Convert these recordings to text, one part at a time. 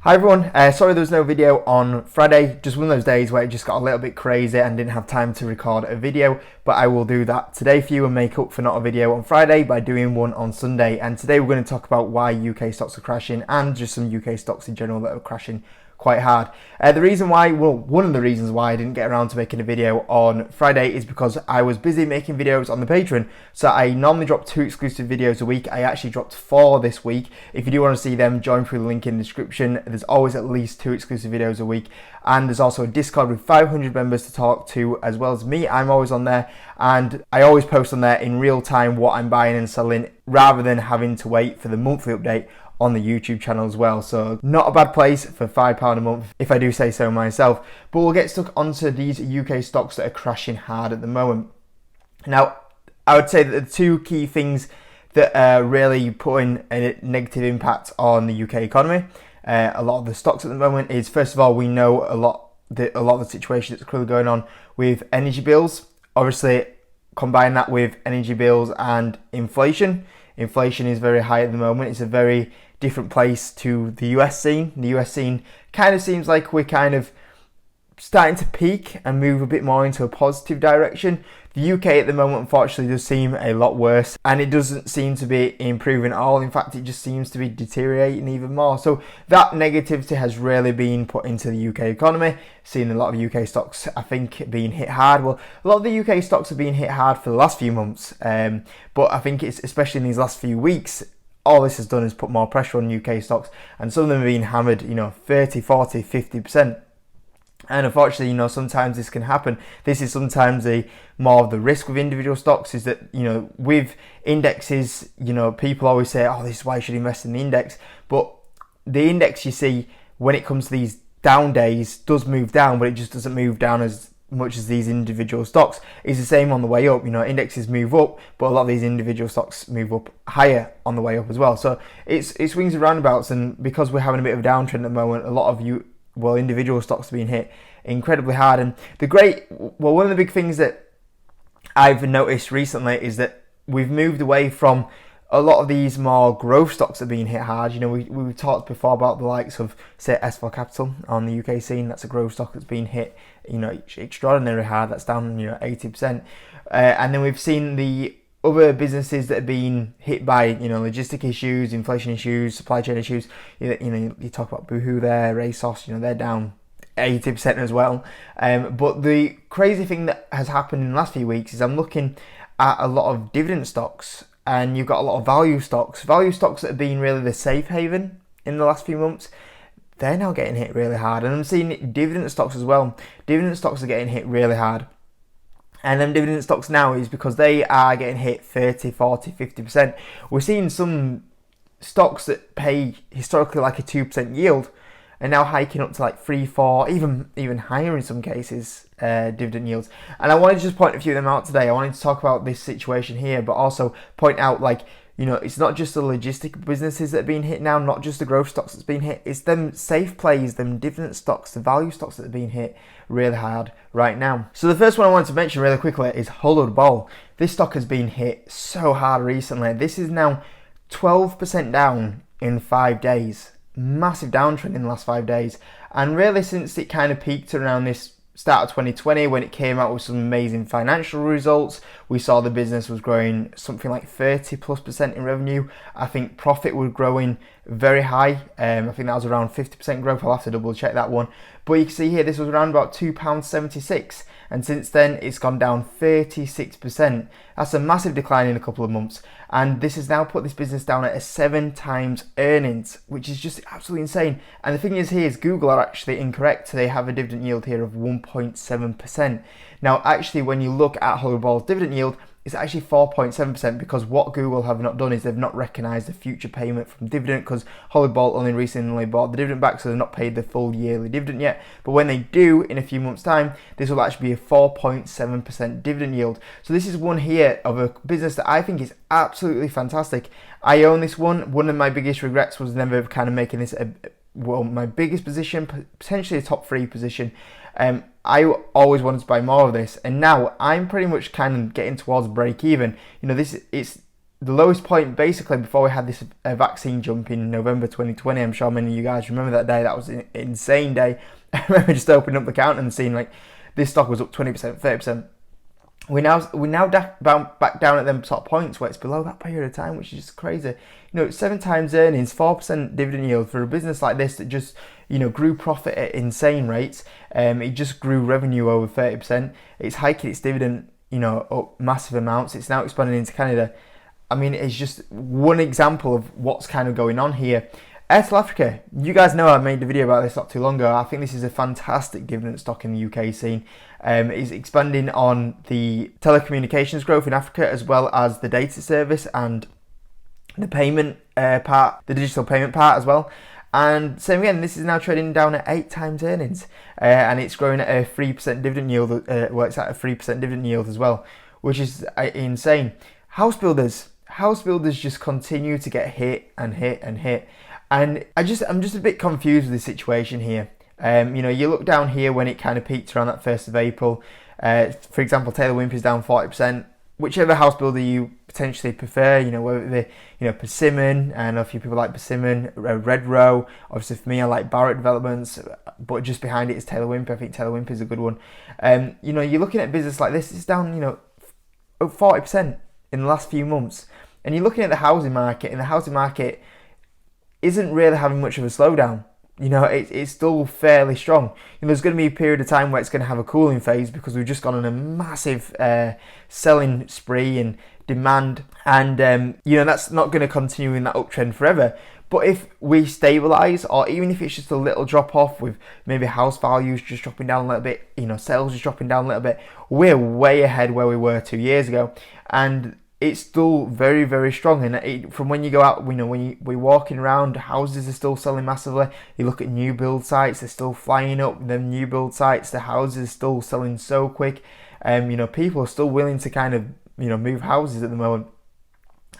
Hi everyone, sorry there was no video on Friday, just one of those days where it just got a little bit crazy and didn't have time to record a video, but I will do that today for you and make up for not a video on Friday by doing one on Sunday. And today we're going to talk about why UK stocks are crashing and just some UK stocks in general that are crashing quite hard. One of the reasons why I didn't get around to making a video on Friday is because I was busy making videos on the Patreon. So I normally drop 2 exclusive videos a week. I actually dropped 4 this week. If you do want to see them, join through the link in the description. There's always at least 2 exclusive videos a week. And there's also a Discord with 500 members to talk to, as well as me. I'm always on there, and I always post on there in real time what I'm buying and selling, rather than having to wait for the monthly update on the YouTube channel as well. So not a bad place for £5 a month, if I do say so myself. But we'll get stuck onto these UK stocks that are crashing hard at the moment. Now, I would say that the 2 key things that are really putting a negative impact on the UK economy, a lot of the stocks at the moment, is, first of all, we know a lot of the situation that's currently going on with energy bills. Obviously, combine that with energy bills and inflation. Inflation is very high at the moment. It's a very different place to the US scene. The US scene kind of seems like we're kind of starting to peak and move a bit more into a positive direction. The UK at the moment, unfortunately, does seem a lot worse, and it doesn't seem to be improving at all. In fact, it just seems to be deteriorating even more. So that negativity has really been put into the UK economy, seeing a lot of UK stocks, I think, being hit hard. Well, a lot of the UK stocks have been hit hard for the last few months, but I think it's especially in these last few weeks, all this has done is put more pressure on UK stocks, and some of them have been hammered, 30, 40, 50%. And unfortunately, sometimes this can happen. This is sometimes more of the risk with individual stocks, is that, with indexes, people always say, oh, this is why you should invest in the index. But the index, you see, when it comes to these down days, does move down, but it just doesn't move down as much as these individual stocks. It's the same on the way up. Indexes move up, but a lot of these individual stocks move up higher on the way up as well. So it swings and roundabouts, and because we're having a bit of a downtrend at the moment, a lot of individual stocks are being hit incredibly hard. And one of the big things that I've noticed recently is that we've moved away from a lot of these more growth stocks that are being hit hard. We've talked before about the likes of, say, S4 Capital on the UK scene. That's a growth stock that's been hit, extraordinarily hard. That's down, 80%. And then we've seen the other businesses that have been hit by, logistic issues, inflation issues, supply chain issues. You talk about Boohoo there, ASOS, they're down 80% as well. But the crazy thing that has happened in the last few weeks is I'm looking at a lot of dividend stocks, and you've got a lot of value stocks that have been really the safe haven in the last few months. They're now getting hit really hard, and I'm seeing dividend stocks as well. Dividend stocks are getting hit really hard. And them dividend stocks now is because they are getting hit 30, 40, 50%. We're seeing some stocks that pay historically like a 2% yield are now hiking up to like 3, 4, even higher in some cases, dividend yields. And I wanted to just point a few of them out today. I wanted to talk about this situation here, but also point out, it's not just the logistic businesses that are being hit now, not just the growth stocks that's being hit. It's them safe plays, them dividend stocks, the value stocks that are being hit really hard right now. So the first one I wanted to mention really quickly is Hollywood Bowl. This stock has been hit so hard recently. This is now 12% down in 5 days. Massive downtrend in the last 5 days. And really, since it kind of peaked around this start of 2020, when it came out with some amazing financial results, we saw the business was growing something like 30+% in revenue. I think profit was growing very high. I think that was around 50% growth. I'll have to double check that one. But you can see here, this was around about £2.76. And since then, it's gone down 36%. That's a massive decline in a couple of months. And this has now put this business down at a 7 times earnings, which is just absolutely insane. And the thing is here is Google are actually incorrect. They have a dividend yield here of 1.7%. Now, actually, when you look at Hollywood Bowl's dividend yield, it's actually 4.7%, because what Google have not done is they've not recognised the future payment from dividend, because Hollywood Bowl only recently bought the dividend back, so they've not paid the full yearly dividend yet. But when they do in a few months' time, this will actually be a 4.7% dividend yield. So this is one here of a business that I think is absolutely fantastic. I own this one. One of my biggest regrets was never kind of making this my biggest position, potentially a top 3 position. I always wanted to buy more of this, and now I'm pretty much kind of getting towards break even. It's the lowest point basically before we had this vaccine jump in November 2020. I'm sure many of you guys remember that day. That was an insane day. I remember just opening up the account and seeing like this stock was up 20%, 30%. We're now back down at them top points where it's below that period of time, which is just crazy. 7 times earnings, 4% dividend yield for a business like this that just grew profit at insane rates. It just grew revenue over 30%. It's hiking its dividend up massive amounts. It's now expanding into Canada. I mean, it's just one example of what's kind of going on here. Airtel Africa, you guys know I made a video about this not too long ago. I think this is a fantastic dividend stock in the UK scene. It's expanding on the telecommunications growth in Africa, as well as the data service and the payment part, the digital payment part as well. And same again, this is now trading down at 8 times earnings, and it's growing at a 3% dividend yield. It's at a 3% dividend yield as well, which is insane. House builders just continue to get hit and hit and hit. And I'm just a bit confused with the situation here. You look down here when it kind of peaked around that 1st of April. For example, Taylor Wimpey's down 40%. Whichever house builder you potentially prefer, whether it be, Persimmon, I know a few people like Persimmon, Red Row. Obviously for me, I like Barrett Developments, but just behind it is Taylor Wimpey. I think Taylor Wimpey is a good one. You're looking at a business like this, it's down, 40% in the last few months. And you're looking at the housing market, and the housing market isn't really having much of a slowdown. It's still fairly strong. There's going to be a period of time where it's going to have a cooling phase because we've just gone on a massive selling spree and demand, and that's not going to continue in that uptrend forever. But if we stabilise, or even if it's just a little drop off with maybe house values just dropping down a little bit, sales just dropping down a little bit, we're way ahead where we were 2 years ago, and it's still very, very strong. And from when you go out, when we're walking around, houses are still selling massively. You look at new build sites, they're still flying up. The new build sites, the houses are still selling so quick. People are still willing to kind of, move houses at the moment.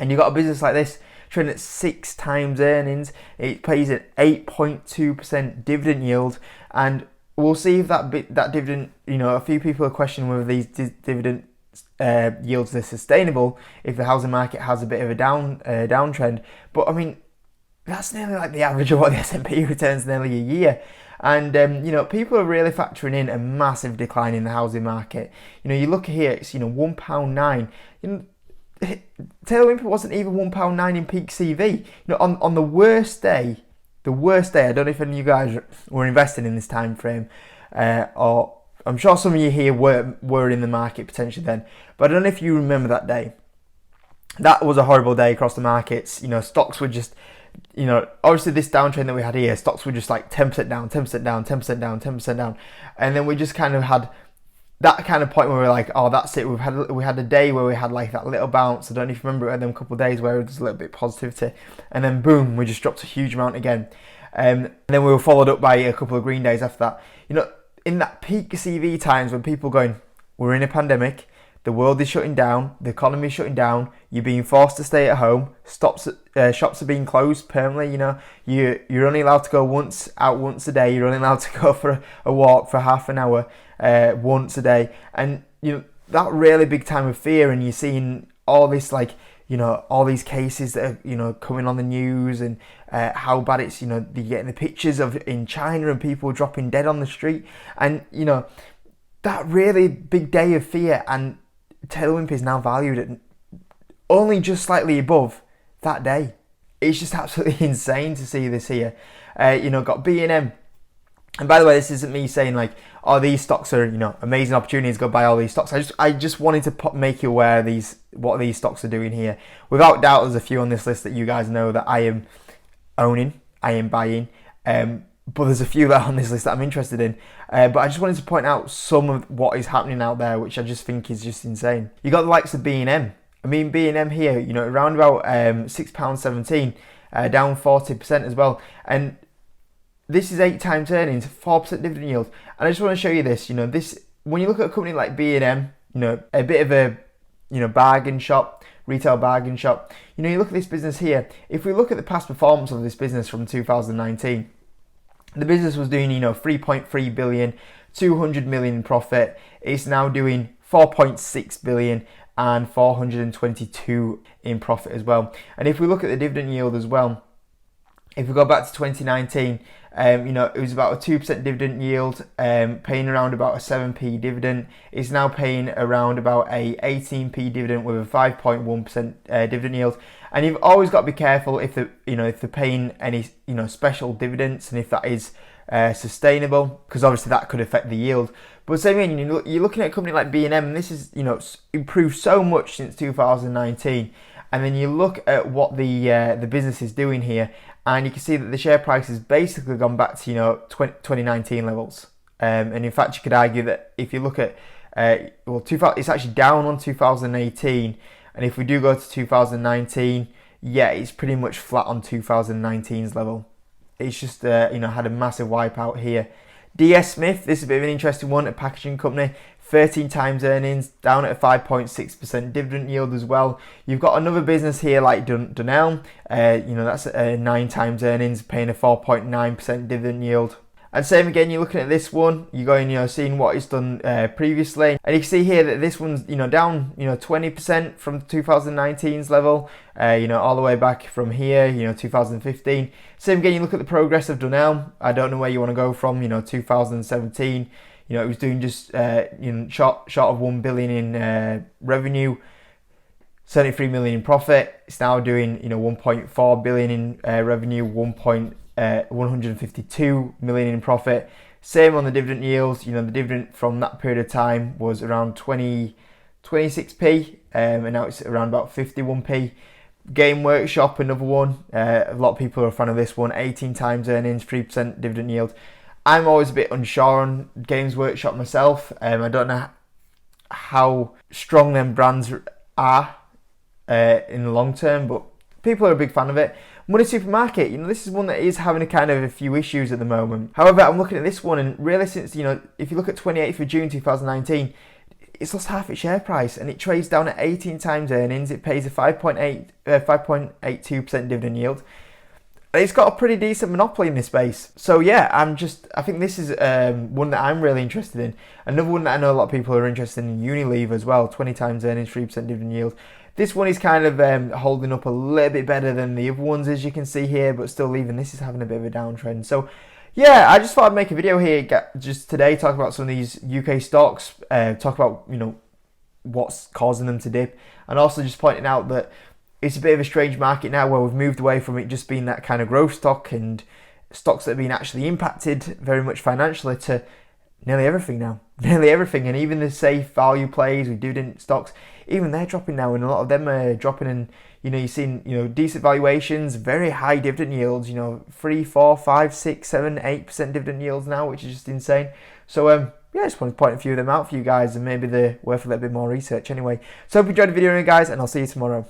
And you've got a business like this trading at 6 times earnings. It pays an 8.2% dividend yield. And we'll see if that dividend, a few people are questioning whether these dividend yields are sustainable if the housing market has a bit of a downtrend. But I mean, that's nearly like the average of what the S&P returns nearly a year. And people are really factoring in a massive decline in the housing market. You look here, it's £1.9. Taylor Wimpey wasn't even £1.9 in peak CV. On the worst day, I don't know if any of you guys were investing in this time frame, or I'm sure some of you here were in the market potentially then, but I don't know if you remember that day. That was a horrible day across the markets. Stocks were just, obviously this downtrend that we had here, stocks were just like 10% down, 10% down, 10% down, 10% down. And then we just kind of had that kind of point where we're like, oh, that's it. We had a day where we had like that little bounce. I don't know if you remember, we had them a couple of days where there was a little bit of positivity. And then boom, we just dropped a huge amount again. And then we were followed up by a couple of green days after that. In that peak CV times when people going, we're in a pandemic, the world is shutting down, the economy is shutting down, you're being forced to stay at home, shops are being closed permanently, you're only allowed to go out once a day, you're only allowed to go for a walk for half an hour once a day. And, that really big time of fear, and you're seeing all this all these cases that are, coming on the news, and how bad it's, you're getting the pictures of in China and people dropping dead on the street. And, that really big day of fear, and Taylor Wimpey is now valued at only just slightly above that day. It's just absolutely insane to see this here. Got B&M. And by the way, this isn't me saying like, oh, these stocks are, amazing opportunities, go buy all these stocks. I just wanted to make you aware of what these stocks are doing here. Without doubt, there's a few on this list that you guys know that I am owning, I am buying. But there's a few that are on this list that I'm interested in. But I just wanted to point out some of what is happening out there, which I just think is just insane. You got the likes of B&M. I mean, B&M here, around about £6.17, down 40% as well. And this is 8 times earnings, 4% dividend yield. And I just want to show you this. When you look at a company like B&M, a bit of a bargain shop, retail bargain shop. You look at this business here. If we look at the past performance of this business from 2019, the business was doing 3.3 billion, 200 million in profit. It's now doing 4.6 billion and 422 in profit as well. And if we look at the dividend yield as well, if we go back to 2019, it was about a 2% dividend yield, paying around about a 7p dividend. It's now paying around about a 18p dividend with a 5.1% dividend yield. And you've always got to be careful if they're paying any special dividends, and if that is sustainable, because obviously that could affect the yield. But same thing, you're looking at a company like B&M, and this is improved so much since 2019. And then you look at what the business is doing here, and you can see that the share price has basically gone back to 2019 levels. And in fact, you could argue that if you look at it's actually down on 2018, and if we do go to 2019, yeah, it's pretty much flat on 2019's level. It's just had a massive wipeout here. DS Smith, this is a bit of an interesting one, a packaging company, 13 times earnings, down at a 5.6% dividend yield as well. You've got another business here like Dunelm, that's 9 times earnings, paying a 4.9% dividend yield. And same again, you're looking at this one, you're going, seeing what it's done previously, and you can see here that this one's, down, 20% from 2019's level, all the way back from here, 2015. Same again, you look at the progress of Dunelm. I don't know where you want to go from, 2017. It was doing just, short of 1 billion in revenue, 73 million in profit. It's now doing, 1.4 billion in revenue, 152 million in profit. Same on the dividend yields. The dividend from that period of time was around 26p, and now it's around about 51p. Game Workshop, another one. A lot of people are a fan of this one. 18 times earnings, 3% dividend yield. I'm always a bit unsure on Games Workshop myself. I don't know how strong them brands are in the long term, but people are a big fan of it. Money Supermarket, this is one that is having a few issues at the moment. However, I'm looking at this one, and really since, if you look at 28th of June 2019, it's lost half its share price, and it trades down at 18 times earnings. It pays a 5.82% dividend yield. It's got a pretty decent monopoly in this space. So yeah, I think this is one that I'm really interested in. Another one that I know a lot of people are interested in, Unilever as well, 20 times earnings, 3% dividend yield. This one is holding up a little bit better than the other ones, as you can see here, but still even this is having a bit of a downtrend. So yeah, I just thought I'd make a video here just today, talk about some of these UK stocks, talk about what's causing them to dip, and also just pointing out that it's a bit of a strange market now where we've moved away from it just being that kind of growth stock and stocks that have been actually impacted very much financially to nearly everything now. Nearly everything. And even the safe value plays with dividend stocks, even they're dropping now, and a lot of them are dropping, and you're seeing decent valuations, very high dividend yields, 3, 4, 5, 6, 7, 8% dividend yields now, which is just insane. So yeah, I just want to point a few of them out for you guys, and maybe they're worth a little bit more research anyway. So hope you enjoyed the video, guys, and I'll see you tomorrow.